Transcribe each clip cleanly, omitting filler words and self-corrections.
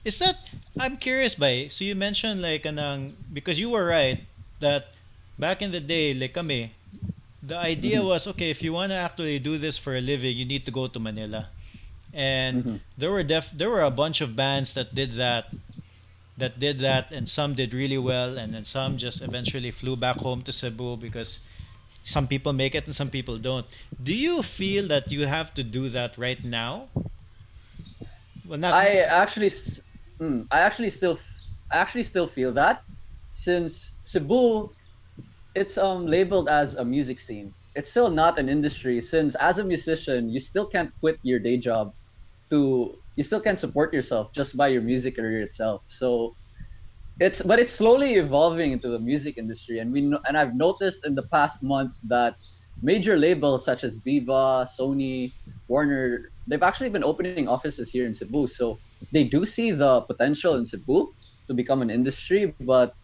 Is that I'm curious by so you mentioned like anang because you were right that back in the day like kami the idea Mm-hmm. was okay if you want to actually do this for a living you need to go to Manila and Mm-hmm. there were a bunch of bands that did that and some did really well and then some just eventually flew back home to Cebu because some people make it and some people don't. Do you feel that you have to do that right now? Well, not. I actually, I actually I actually still feel that since Cebu, it's labeled as a music scene. It's still not an industry since as a musician, you still can't quit your day job to you still can't support yourself just by your music career itself. So it's slowly evolving into the music industry, and and I've noticed in the past months that major labels such as Viva, Sony, Warner, they've actually been opening offices here in Cebu. So they do see the potential in Cebu to become an industry, but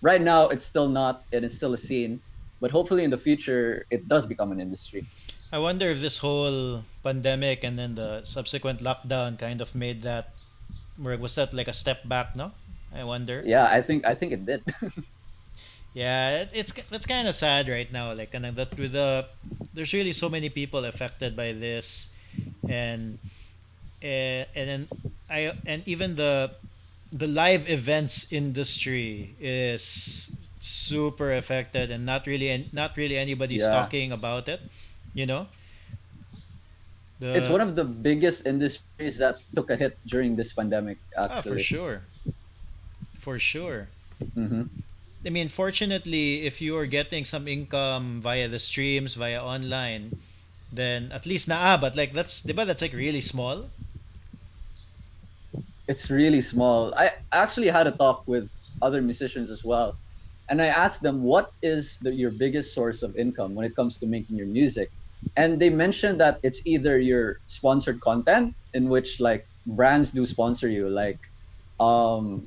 right now it's still not, and it's still a scene. But hopefully in the future it does become an industry. I wonder if this whole pandemic and then the subsequent lockdown kind of made that. Was that like a step back? No, I wonder. Yeah, I think it did. Yeah, it's kind of sad right now. Like, kind of that with there's really so many people affected by this, and and then and even the live events industry is super affected, and not really anybody's Yeah, talking about it. You know it's the one of the biggest industries that took a hit during this pandemic, for actually. sure, for sure. Mm-hmm. I mean, fortunately, if you are getting some income via the streams, via online, then at least but like that's, diba, that's like really small. It's really small. I actually had a talk with other musicians as well, and I asked them what is your biggest source of income when it comes to making your music, and they mentioned that it's either your sponsored content in which like brands do sponsor you, like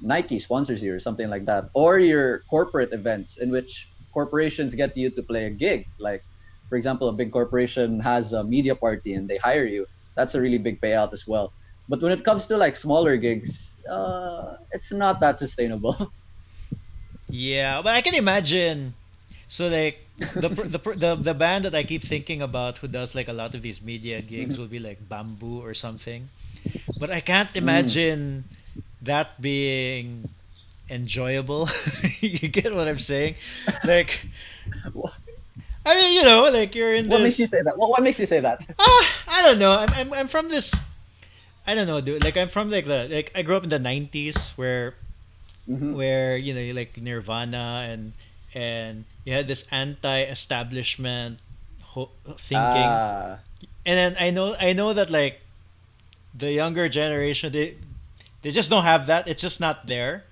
Nike sponsors you or something like that, or your corporate events in which corporations get you to play a gig. Like, for example, a big corporation has a media party and they hire you. That's a really big payout as well. But when it comes to like smaller gigs, it's not that sustainable. Yeah, but I can imagine. So like the band that I keep thinking about who does like a lot of these media gigs will be like Bamboo or something. But I can't Mm. imagine that being enjoyable. You get what I'm saying? Like, I mean, like you're in What makes you this. say that? What makes you say that? I don't know. I'm from this. I don't know, dude. Like I'm from like I grew up in the '90s Hmm. where like Nirvana and you had this anti-establishment thinking, Ah, and then I know that like the younger generation they just don't have that. It's just not there,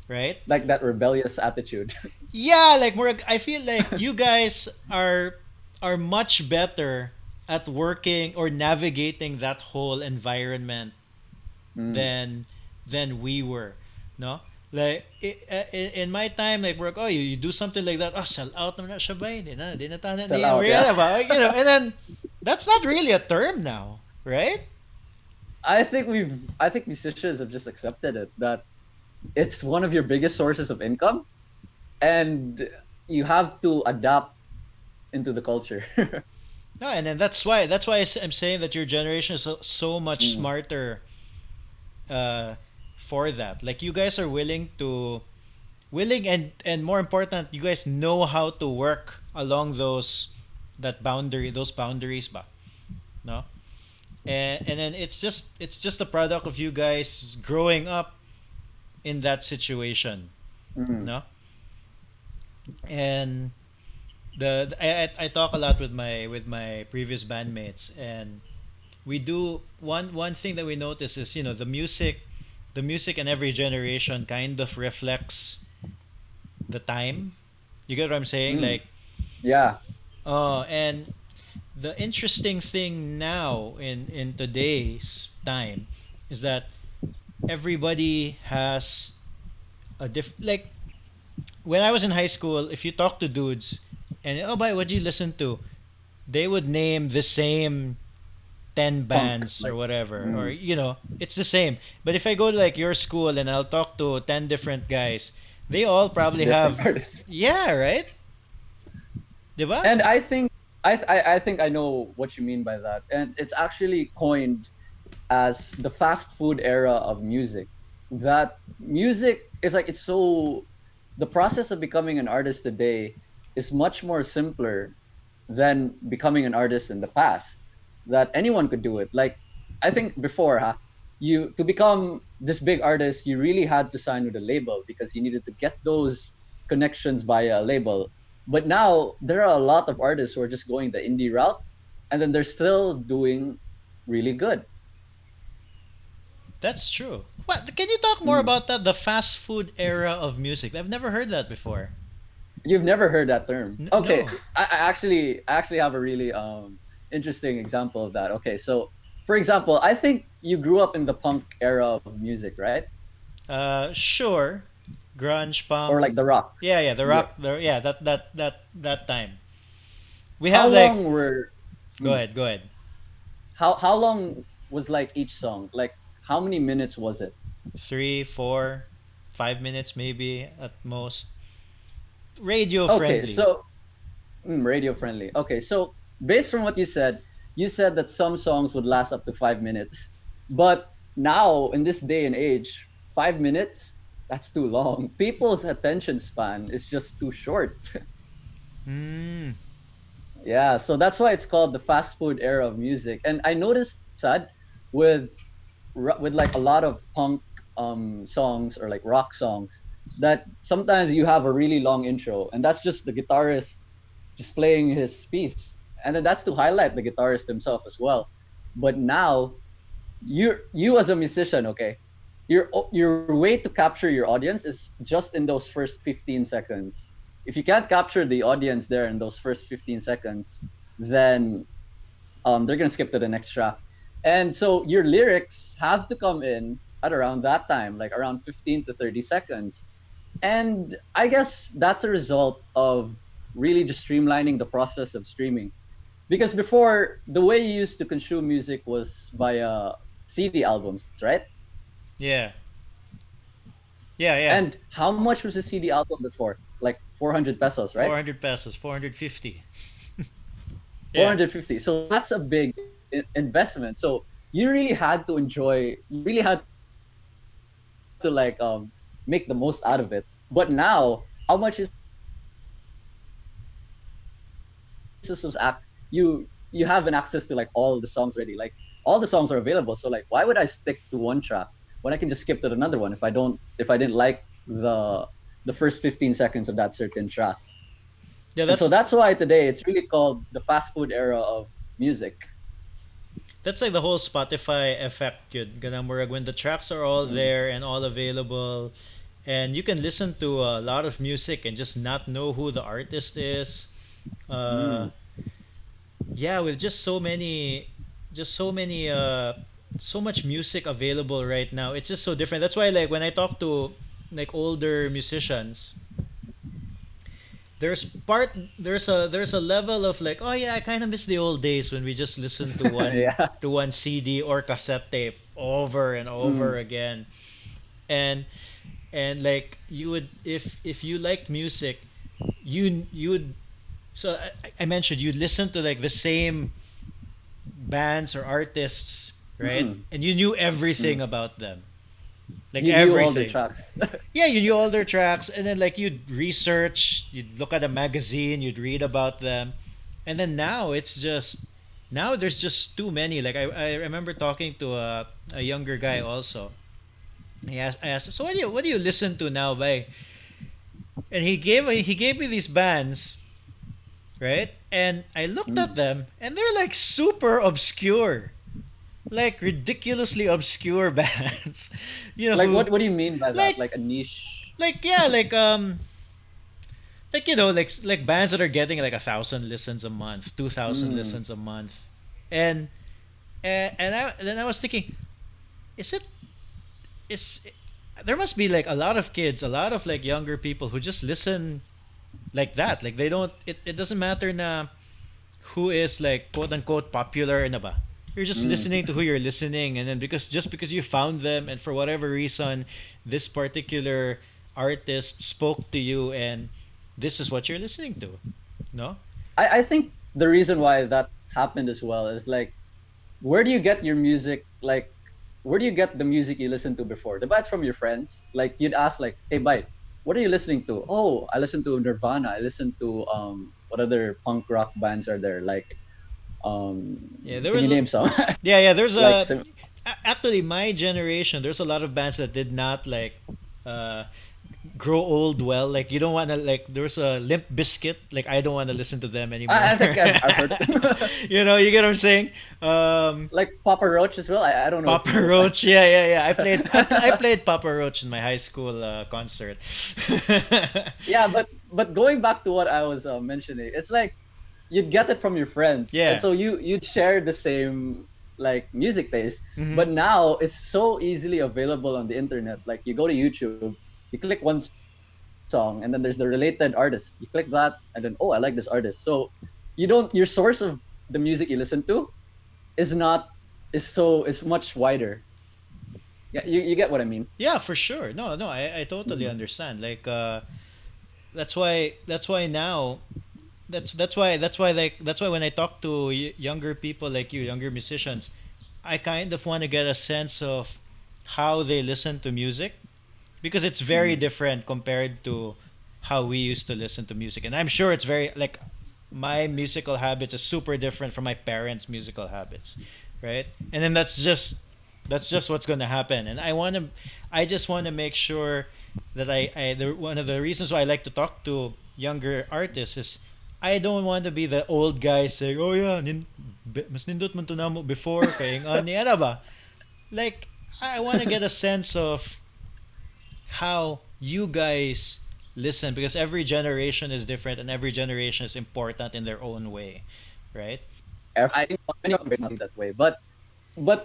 right? like that rebellious attitude. Yeah, like more. I feel like you guys are much better at working or navigating that whole environment Mm. than we were. No, like in my time, like work. Oh, you do something like that. Oh, sell out naman na siya ba? Di na tayo Sell di out, yeah. real ba? And then that's not really a term now, right? I think musicians have just accepted it that it's one of your biggest sources of income, and you have to adapt into the culture. No, and then that's why I'm saying that your generation is so much Mm. smarter uh, for that. Like you guys are willing and more important, you guys know how to work along those boundaries, ba? No, and then it's just a product of you guys growing up in that situation, Mm. no, and I talk a lot with my previous bandmates, and we do one thing that we notice is the music in every generation kind of reflects the time. You get what I'm saying? Mm. Like, Yeah. and the interesting thing now in today's time is that everybody has a like when I was in high school, if you talk to dudes and oh, by what do you listen to, they would name the same 10 punk, bands or like whatever, or it's the same. But if I go to like your school and I'll talk to 10 different guys, they all it's probably different have, artists. yeah, right? Diba? And I think I think I know what you mean by that. And it's actually coined as the fast food era of music. That music is like it's so the process of becoming an artist today is much more simpler than becoming an artist in the past. That anyone could do it. Like I think before, you to become this big artist, you really had to sign with a label because you needed to get those connections via a label. But now there are a lot of artists who are just going the indie route, and then they're still doing really good. That's true. What? Can you talk more Mm. about that? The fast food era of music. I've never heard that before. You've never heard that term. Okay, No. I actually have a really interesting example of that. Okay, so for example, I think you grew up in the punk era of music, right? Sure. Grunge, Or punk. like the rock. Yeah, yeah, the Yeah. rock. Yeah, that time. We How have like. long were Go mm, ahead. Go ahead. how long was like each song? Like how many minutes was it? 3, 4, 5 minutes maybe at most. Radio Okay, friendly. so radio friendly. Okay, so based on what you said that some songs would last up to 5 minutes, but now in this day and age, 5 minutes, that's too long. People's attention span is just too short. Hmm. Yeah, so that's why it's called the fast food era of music. And I noticed, Sad, with with like a lot of punk songs or like rock songs, that sometimes you have a really long intro, and that's just the guitarist just playing his piece, and then that's to highlight the guitarist himself as well. But now you as a musician, okay, your way to capture your audience is just in those first 15 seconds. If you can't capture the audience there in those first 15 seconds, then they're gonna skip to the next track. And so your lyrics have to come in at around that time, like around 15 to 30 seconds. And I guess that's a result of really just streamlining the process of streaming. Because before, the way you used to consume music was via CD albums, right? Yeah. Yeah, yeah. And how much was a CD album before? Like 400 pesos, right? 400 pesos, 450. Yeah. 450. So that's a big investment. So you really had to enjoy, you really had to like make the most out of it. But now, how much is the CD album? You have an access to like all the songs already. Like all the songs are available. So like, why would I stick to one track when I can just skip to another one if I didn't like the first 15 seconds of that certain track? Yeah, And so that's that's why today it's really called the fast food era of music. that's like the whole Spotify effect, yun. Ganang murag when the tracks are all Mm, there and all available, and you can listen to a lot of music and just not know who the artist is. Uh, mm, yeah, with just so many, so much music available right now. It's just so different. That's why, like, when I talk to like older musicians, there's a level of like, oh yeah, I kind of miss the old days when we just listened yeah. to one CD or cassette tape over and over Mm, again. And and like you would, if you liked music, you'd, so I mentioned you'd listen to like the same bands or artists, right? mm, And you knew everything mm. about them, like You knew all their everything. tracks. Yeah, you knew all their tracks, and then like you'd research, you'd look at a magazine, you'd read about them, and then now there's just too many. Like I remember talking to a younger guy also. I asked him, so what do you listen to now, by? And he gave me these bands, right? And I looked at Mm. them, and they're like super obscure, like ridiculously obscure bands. Like Who, what do you mean by that? like Like a niche. yeah, like like bands that are getting like 1,000 listens a month, 2,000 Mm. listens a month, and then I was thinking, is it is there must be like a lot of kids, a lot of like younger people who just listen like that. Like they don't. It doesn't matter na who is like quote unquote popular na ba. You're just Mm. listening to who you're listening, and then because you found them, and for whatever reason, this particular artist spoke to you, and this is what you're listening to. No? I think the reason why that happened as well is like, where do you get your music? Like, where do you get the music you listen to before? The it's from your friends. Like, you'd ask like, "Hey, bite, what are you listening to?" "Oh, I listen to Nirvana. I listen to what other punk rock bands are there? Like, um, Yeah, there can you was. name some?" Yeah. There's Like, a actually my generation. There's a lot of bands that did not like uh, grow old well. Like you don't want to like. There's a Limp Biscuit. Like I don't want to listen to them anymore. I think I've heard You get what I'm saying? Um, like Papa Roach as well. I don't know if Papa you know that. Roach. Yeah. I played Papa Roach in my high school concert. Yeah, but going back to what I was mentioning, it's like you'd get it from your friends, and Yeah. so you'd share the same like music taste. Mm-hmm. But now it's so easily available on the internet. Like you go to YouTube, you click one song, and then there's the related artist. You click that, and then oh, I like this artist. So you don't your source of the music you listen to is not is much wider. Yeah, you get what I mean. Yeah, for sure. No, I totally Mm. understand. Like that's why now that's why when I talk to younger people like you, younger musicians, I kind of want to get a sense of how they listen to music because it's very Mm. different compared to how we used to listen to music, and I'm sure it's very like my musical habits is super different from my parents' musical habits, right? And then that's just what's gonna happen, and I just want to make sure that one of the reasons why I like to talk to younger artists is I don't want to be the old guy saying, "Oh yeah, mas nindot man to namo before kay ani ano ba?" Like I want to get a sense of how you guys listen because every generation is different and every generation is important in their own way, right? I think many of them not that way, but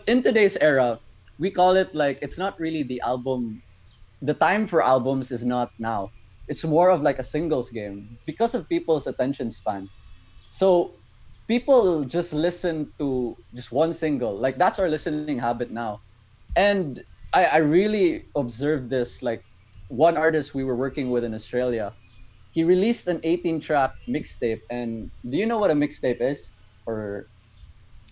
in today's era, we call it like it's not really the album. The time for albums is not now. It's more of like a singles game because of people's attention span. So people just listen to just one single. Like that's our listening habit now. And I really observed this. Like one artist we were working with in Australia, he released an 18 track mixtape. And do you know what a mixtape is? Or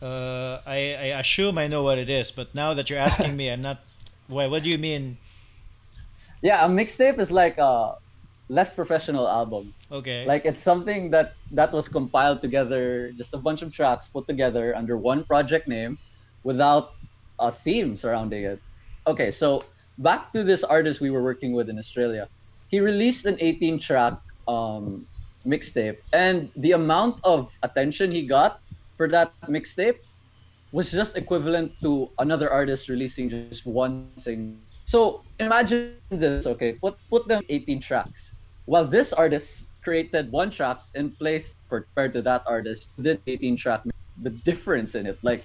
I assume I know what it is, but now that you're asking me, I'm not. Why? What do you mean? yeah, a mixtape is like a less professional album. Okay. Like it's something that was compiled together, just a bunch of tracks put together under one project name, without a theme surrounding it. Okay, so back to this artist we were working with in Australia. He released an 18 track mixtape, and the amount of attention he got for that mixtape was just equivalent to another artist releasing just one single. So imagine this, okay? Put them 18 tracks. While this artist created one track in place for compared to that artist who did the 18 track, the difference in it, like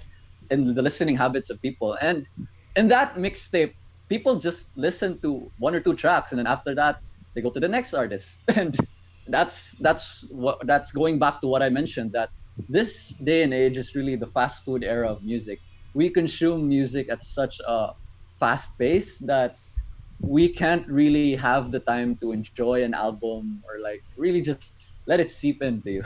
in the listening habits of people. And in that mixtape, people just listen to one or two tracks, and then after that, they go to the next artist. And that's going back to what I mentioned, that this day and age is really the fast food era of music. We consume music at such a fast pace that we can't really have the time to enjoy an album or like really just let it seep into you.